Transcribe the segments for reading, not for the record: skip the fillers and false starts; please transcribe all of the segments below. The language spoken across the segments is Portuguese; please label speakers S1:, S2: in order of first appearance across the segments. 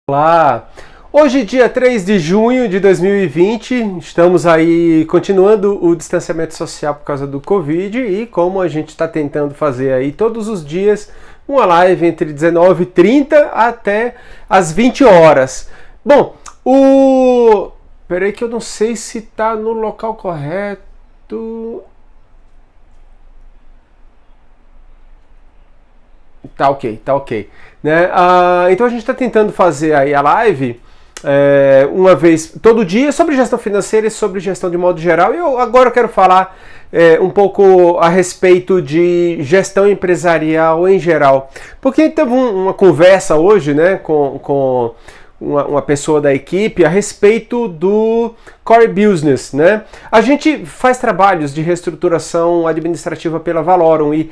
S1: Olá! Hoje, dia 3 de junho de 2020, estamos aí continuando o distanciamento social por causa do Covid e como a gente está tentando fazer aí todos os dias uma live entre 19h30 até as 20 horas. Bom, peraí que eu não sei se está no local correto. Tá ok. Né? Então a gente está tentando fazer aí a live uma vez todo dia sobre gestão financeira e sobre gestão de modo geral. E agora eu quero falar um pouco a respeito de gestão empresarial em geral. Porque teve uma conversa hoje, né, com uma pessoa da equipe a respeito do core business, né? A gente faz trabalhos de reestruturação administrativa pela Valorum e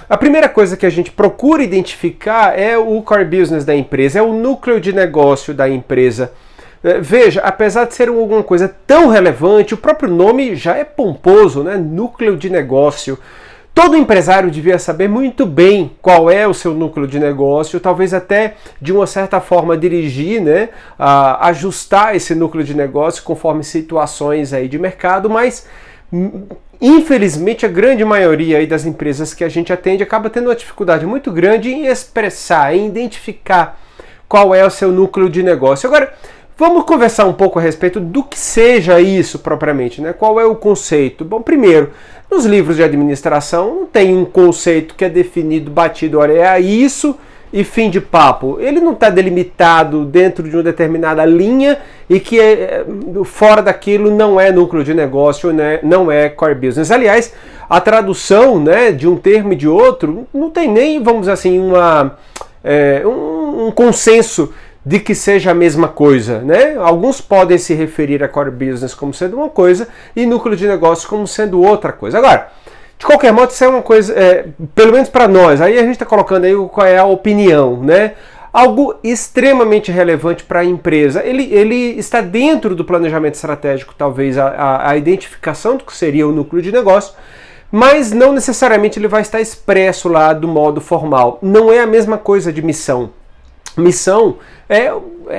S1: a primeira coisa que a gente procura identificar é o core business da empresa, é o núcleo de negócio da empresa. Veja, apesar de ser alguma coisa tão relevante, o próprio nome já é pomposo, né? Núcleo de negócio. Todo empresário devia saber muito bem qual é o seu núcleo de negócio, talvez até de uma certa forma dirigir, né, ajustar esse núcleo de negócio conforme situações aí de mercado, mas infelizmente a grande maioria aí das empresas que a gente atende acaba tendo uma dificuldade muito grande em expressar, em identificar qual é o seu núcleo de negócio. Agora, vamos conversar um pouco a respeito do que seja isso propriamente, né? Qual é o conceito? Bom, primeiro, nos livros de administração não tem um conceito que é definido, batido, olha, é isso e fim de papo. Ele não está delimitado dentro de uma determinada linha e que fora daquilo não é núcleo de negócio, né? Não é core business. Aliás, a tradução, né, de um termo e de outro não tem nem, vamos dizer assim, um consenso de que seja a mesma coisa, né? Alguns podem se referir a core business como sendo uma coisa e núcleo de negócio como sendo outra coisa. Agora, de qualquer modo, isso é uma coisa, pelo menos para nós, aí a gente está colocando aí qual é a opinião, né? Algo extremamente relevante para a empresa. Ele está dentro do planejamento estratégico, talvez a identificação do que seria o núcleo de negócio, mas não necessariamente ele vai estar expresso lá do modo formal. Não é a mesma coisa de missão. Missão é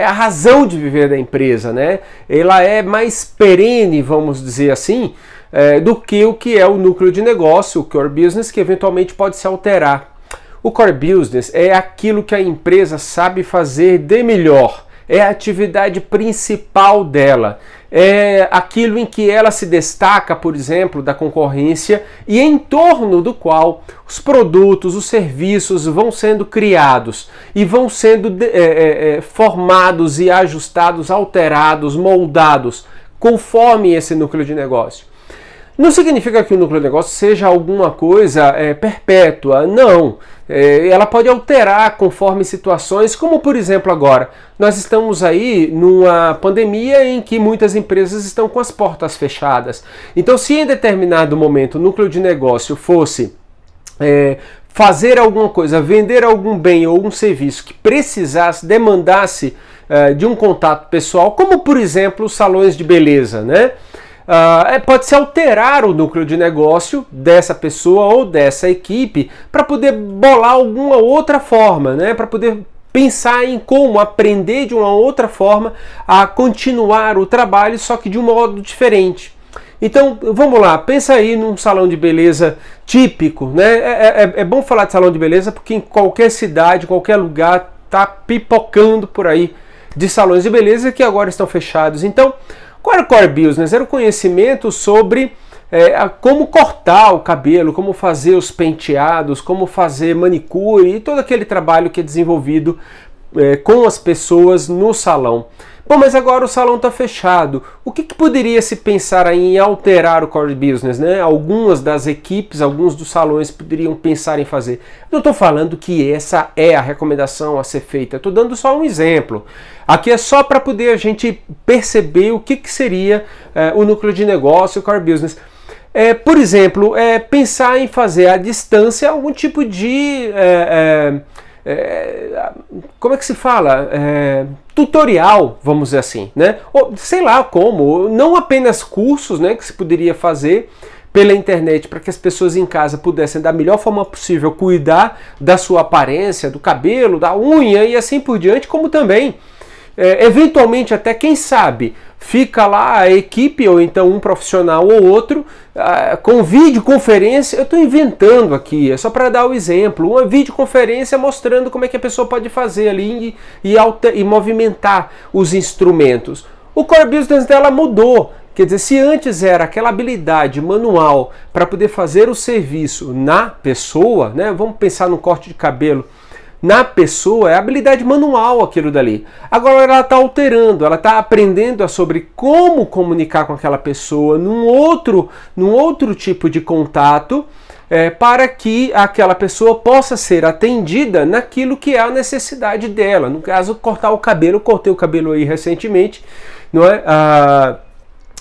S1: a razão de viver da empresa, né? Ela é mais perene, vamos dizer assim, do que o que é o núcleo de negócio, o core business, que eventualmente pode se alterar. O core business é aquilo que a empresa sabe fazer de melhor, é a atividade principal dela, é aquilo em que ela se destaca, por exemplo, da concorrência e em torno do qual os produtos, os serviços vão sendo criados e vão sendo formados e ajustados, alterados, moldados, conforme esse núcleo de negócio. Não significa que o núcleo de negócio seja alguma coisa perpétua, não. Ela pode alterar conforme situações, como por exemplo agora, nós estamos aí numa pandemia em que muitas empresas estão com as portas fechadas. Então, se em determinado momento o núcleo de negócio fosse fazer alguma coisa, vender algum bem ou um serviço que precisasse, demandasse de um contato pessoal, como por exemplo os salões de beleza, né? Pode-se alterar o núcleo de negócio dessa pessoa ou dessa equipe para poder bolar alguma outra forma, né? Para poder pensar em como aprender de uma outra forma a continuar o trabalho, só que de um modo diferente. Então, vamos lá, pensa aí num salão de beleza típico, né? É bom falar de salão de beleza porque em qualquer cidade, qualquer lugar, tá pipocando por aí de salões de beleza que agora estão fechados. Então, qual era o core business? Era o conhecimento sobre como cortar o cabelo, como fazer os penteados, como fazer manicure e todo aquele trabalho que é desenvolvido com as pessoas no salão. Bom, mas agora o salão está fechado. O que poderia se pensar em alterar o core business, né? Algumas das equipes, alguns dos salões poderiam pensar em fazer. Não estou falando que essa é a recomendação a ser feita, estou dando só um exemplo. Aqui é só para poder a gente perceber o que seria o núcleo de negócio, o core business. Por exemplo, pensar em fazer à distância algum tipo de... como é que se fala? Tutorial, vamos dizer assim, né? Ou, sei lá como, não apenas cursos, né, que se poderia fazer, pela internet para que as pessoas em casa pudessem da melhor forma possível cuidar da sua aparência, do cabelo, da unha e assim por diante, como também eventualmente até, quem sabe, fica lá a equipe ou então um profissional ou outro com videoconferência. Eu estou inventando aqui, é só para dar o exemplo, uma videoconferência mostrando como é que a pessoa pode fazer ali e movimentar os instrumentos. O core business dela mudou. Quer dizer, se antes era aquela habilidade manual para poder fazer o serviço na pessoa, né? Vamos pensar no corte de cabelo. Na pessoa é habilidade manual aquilo dali. Agora ela está alterando, ela está aprendendo sobre como comunicar com aquela pessoa num outro tipo de contato, para que aquela pessoa possa ser atendida naquilo que é a necessidade dela. No caso, cortar o cabelo, cortei o cabelo aí recentemente, não é?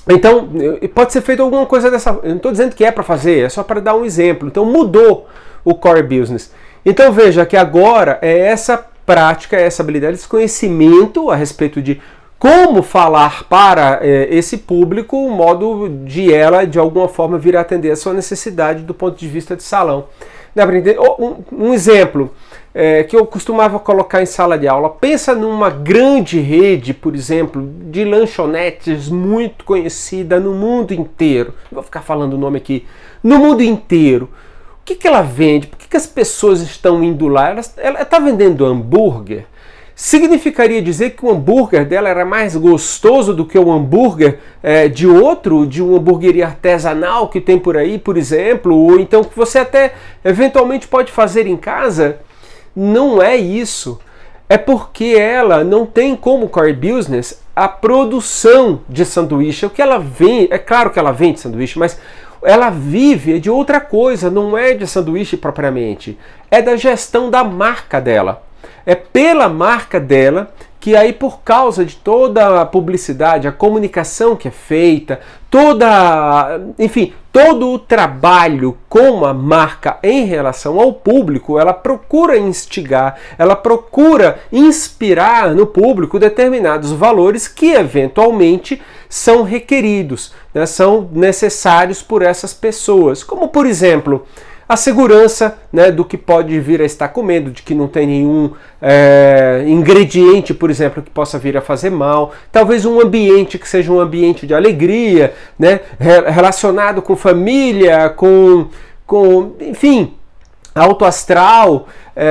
S1: Então, pode ser feito alguma coisa dessa. Eu não estou dizendo que é para fazer, é só para dar um exemplo. Então, mudou o core business. Então, veja que agora é essa prática, essa habilidade, esse conhecimento a respeito de como falar para esse público, o modo de ela, de alguma forma, vir a atender a sua necessidade do ponto de vista de salão. Dá para entender? Um exemplo que eu costumava colocar em sala de aula. Pensa numa grande rede, por exemplo, de lanchonetes muito conhecida no mundo inteiro. Não vou ficar falando o nome aqui. No mundo inteiro. O que ela vende? Por que as pessoas estão indo lá? Ela está vendendo hambúrguer? Significaria dizer que o hambúrguer dela era mais gostoso do que o hambúrguer de uma hamburgueria artesanal que tem por aí, por exemplo, ou então que você até eventualmente pode fazer em casa? Não é isso. É porque ela não tem como core business a produção de sanduíche. O que ela vende, é claro que ela vende sanduíche, mas ela vive de outra coisa, não é de sanduíche propriamente. É da gestão da marca dela. É pela marca dela que aí, por causa de toda a publicidade, a comunicação que é feita, todo o trabalho com a marca em relação ao público, ela procura instigar, ela procura inspirar no público determinados valores que eventualmente são requeridos, né, são necessários por essas pessoas. Como, por exemplo, a segurança, né, do que pode vir a estar comendo, de que não tem nenhum ingrediente, por exemplo, que possa vir a fazer mal. Talvez um ambiente que seja um ambiente de alegria, né, relacionado com família, com enfim, alto astral.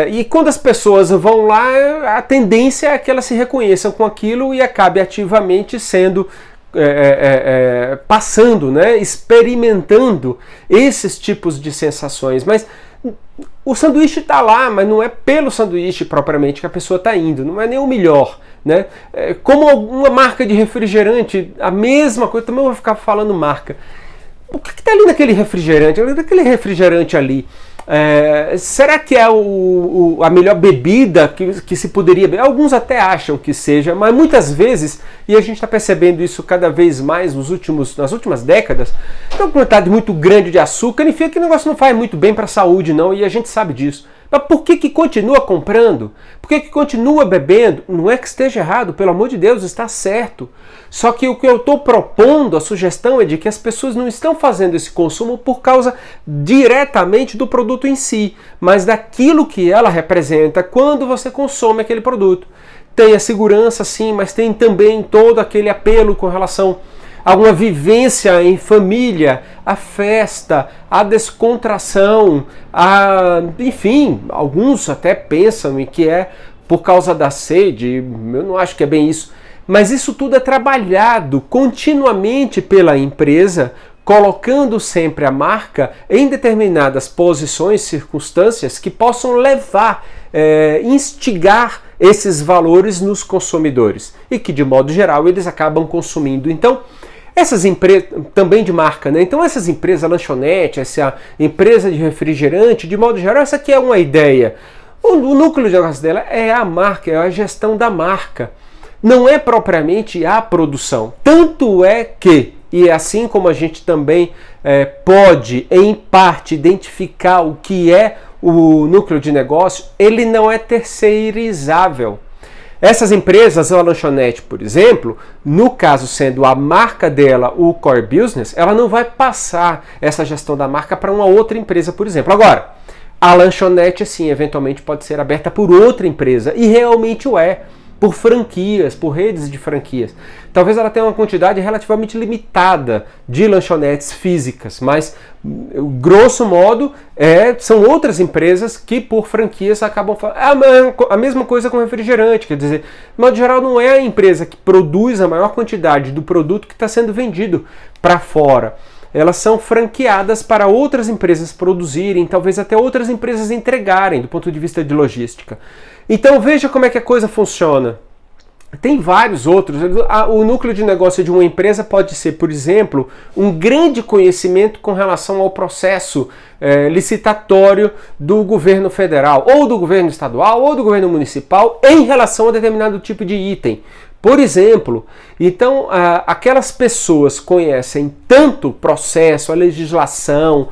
S1: E quando as pessoas vão lá, a tendência é que elas se reconheçam com aquilo e acabe ativamente sendo passando, né, experimentando esses tipos de sensações. Mas o sanduíche está lá, mas não é pelo sanduíche propriamente que a pessoa está indo, não é nem o melhor, né? Como uma marca de refrigerante, a mesma coisa, também vou ficar falando marca. O que está ali naquele refrigerante? Naquele refrigerante ali, será que é a melhor bebida que se poderia beber? Alguns até acham que seja, mas muitas vezes, e a gente está percebendo isso cada vez mais nas últimas décadas, tem uma quantidade muito grande de açúcar, enfim, que o negócio não faz muito bem para a saúde não, e a gente sabe disso. Mas por que continua comprando? Por que continua bebendo? Não é que esteja errado, pelo amor de Deus, está certo. Só que o que eu estou propondo, a sugestão é de que as pessoas não estão fazendo esse consumo por causa diretamente do produto em si, mas daquilo que ela representa quando você consome aquele produto. Tem a segurança, sim, mas tem também todo aquele apelo com relação a uma vivência em família, a festa, a descontração, enfim, alguns até pensam em que é por causa da sede. Eu não acho que é bem isso. Mas isso tudo é trabalhado continuamente pela empresa, colocando sempre a marca em determinadas posições, circunstâncias que possam levar, instigar esses valores nos consumidores e que, de modo geral, eles acabam consumindo. Então, essas empresas, também de marca, né? Então essas empresas, a lanchonete, essa empresa de refrigerante, de modo geral, essa aqui é uma ideia. O núcleo de negócio dela é a marca, é a gestão da marca. Não é propriamente a produção. Tanto é que, e assim como a gente também pode, em parte, identificar o que é o núcleo de negócio, ele não é terceirizável. Essas empresas, a lanchonete, por exemplo, no caso sendo a marca dela o core business, ela não vai passar essa gestão da marca para uma outra empresa, por exemplo. Agora, a lanchonete, sim, eventualmente pode ser aberta por outra empresa, e realmente o é, por franquias, por redes de franquias. Talvez ela tenha uma quantidade relativamente limitada de lanchonetes físicas, mas, grosso modo, são outras empresas que, por franquias, acabam fazendo a mesma coisa com refrigerante. Quer dizer, de modo geral, não é a empresa que produz a maior quantidade do produto que está sendo vendido para fora. Elas são franqueadas para outras empresas produzirem, talvez até outras empresas entregarem, do ponto de vista de logística. Então veja como é que a coisa funciona. Tem vários outros. O núcleo de negócio de uma empresa pode ser, por exemplo, um grande conhecimento com relação ao processo licitatório do governo federal, ou do governo estadual, ou do governo municipal, em relação a determinado tipo de item. Por exemplo, então aquelas pessoas conhecem tanto o processo, a legislação,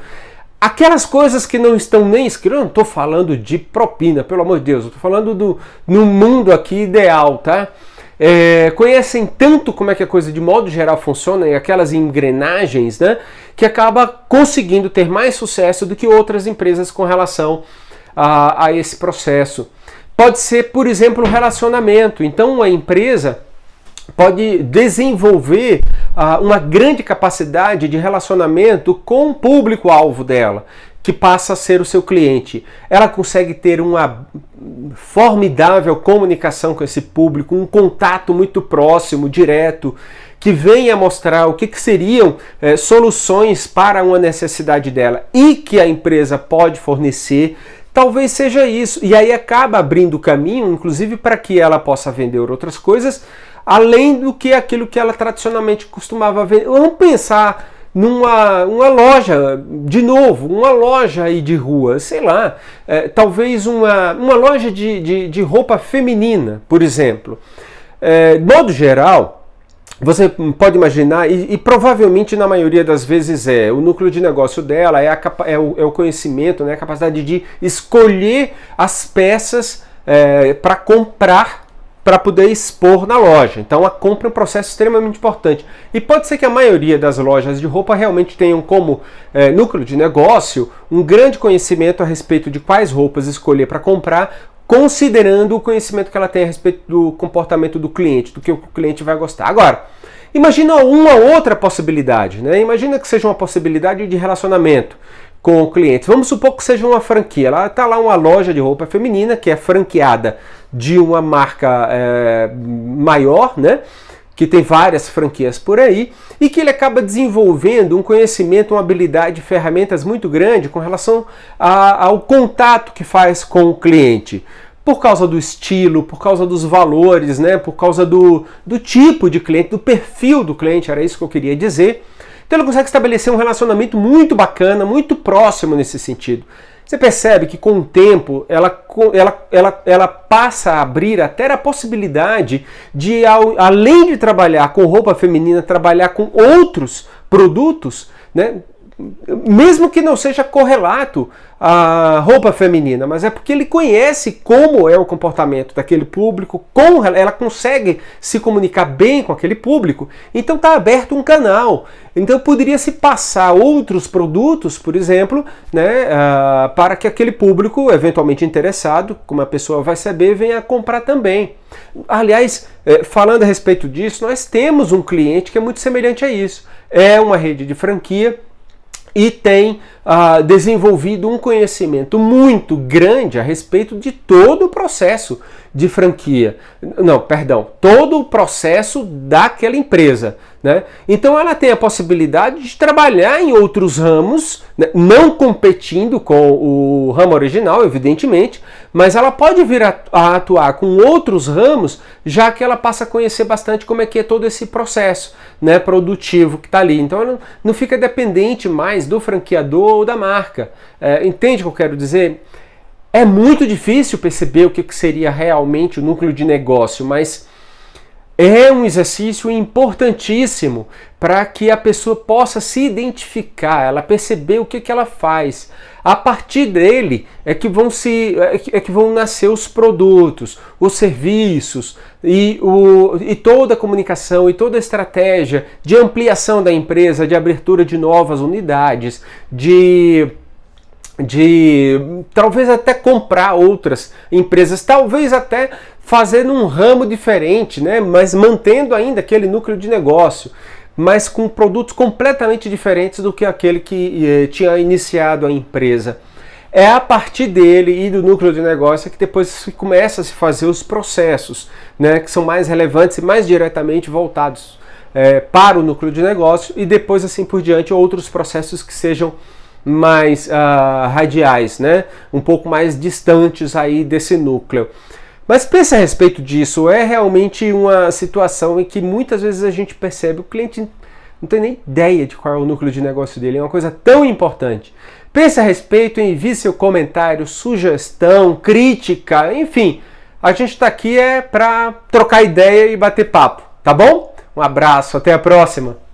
S1: aquelas coisas que não estão nem escritas. Eu não estou falando de propina, pelo amor de Deus, eu estou falando no mundo aqui ideal, tá? Conhecem tanto como é que a coisa de modo geral funciona, e aquelas engrenagens, né, que acaba conseguindo ter mais sucesso do que outras empresas com relação a esse processo. Pode ser, por exemplo, o relacionamento. Então, a empresa pode desenvolver uma grande capacidade de relacionamento com o público-alvo dela, que passa a ser o seu cliente. Ela consegue ter uma formidável comunicação com esse público, um contato muito próximo, direto, que venha mostrar o que seriam soluções para uma necessidade dela e que a empresa pode fornecer. Talvez seja isso. E aí acaba abrindo caminho, inclusive, para que ela possa vender outras coisas, além do que aquilo que ela tradicionalmente costumava vender. Vamos pensar numa loja, de novo, uma loja aí de rua, sei lá, talvez uma loja de roupa feminina, por exemplo. De modo geral, você pode imaginar, e provavelmente na maioria das vezes o núcleo de negócio dela é o conhecimento, né, a capacidade de escolher as peças para comprar, para poder expor na loja. Então a compra é um processo extremamente importante. E pode ser que a maioria das lojas de roupa realmente tenham como núcleo de negócio um grande conhecimento a respeito de quais roupas escolher para comprar, considerando o conhecimento que ela tem a respeito do comportamento do cliente, do que o cliente vai gostar. Agora, imagina uma outra possibilidade, né? Imagina que seja uma possibilidade de relacionamento com o cliente. Vamos supor que seja uma franquia. Lá está lá uma loja de roupa feminina que é franqueada de uma marca maior, né? Que tem várias franquias por aí, e que ele acaba desenvolvendo um conhecimento, uma habilidade, ferramentas muito grande com relação ao contato que faz com o cliente. Por causa do estilo, por causa dos valores, né? Por causa do tipo de cliente, do perfil do cliente, era isso que eu queria dizer. Então ele consegue estabelecer um relacionamento muito bacana, muito próximo nesse sentido. Você percebe que com o tempo ela passa a abrir até a possibilidade de, além de trabalhar com roupa feminina, trabalhar com outros produtos, né? Mesmo que não seja correlato à roupa feminina, mas é porque ele conhece como é o comportamento daquele público, como ela consegue se comunicar bem com aquele público, então está aberto um canal. Então poderia se passar outros produtos, por exemplo, né, para que aquele público eventualmente interessado, como a pessoa vai saber, venha comprar também. Aliás, falando a respeito disso, nós temos um cliente que é muito semelhante a isso. É uma rede de franquia e tem desenvolvido um conhecimento muito grande a respeito de todo o processo de franquia. Não, perdão, todo o processo daquela empresa, né? Então ela tem a possibilidade de trabalhar em outros ramos, né? Não competindo com o ramo original, evidentemente, mas ela pode vir a atuar com outros ramos, já que ela passa a conhecer bastante como é que é todo esse processo, né, produtivo que está ali. Então ela não fica dependente mais do franqueador ou da marca. Entende o que eu quero dizer? É muito difícil perceber o que seria realmente o núcleo de negócio, mas é um exercício importantíssimo para que a pessoa possa se identificar, ela perceber o que ela faz. A partir dele é que vão nascer os produtos, os serviços e toda a comunicação e toda a estratégia de ampliação da empresa, de abertura de novas unidades, de talvez até comprar outras empresas, talvez até fazendo um ramo diferente, né? Mas mantendo ainda aquele núcleo de negócio, mas com produtos completamente diferentes do que aquele que tinha iniciado a empresa. É a partir dele e do núcleo de negócio que depois começa a se fazer os processos, né, que são mais relevantes e mais diretamente voltados para o núcleo de negócio, e depois assim por diante outros processos que sejam mais radiais, né, um pouco mais distantes aí desse núcleo. Mas pense a respeito disso, é realmente uma situação em que muitas vezes a gente percebe o cliente não tem nem ideia de qual é o núcleo de negócio dele, é uma coisa tão importante. Pense a respeito, envie seu comentário, sugestão, crítica, enfim, a gente está aqui para trocar ideia e bater papo, tá bom? Um abraço, até a próxima!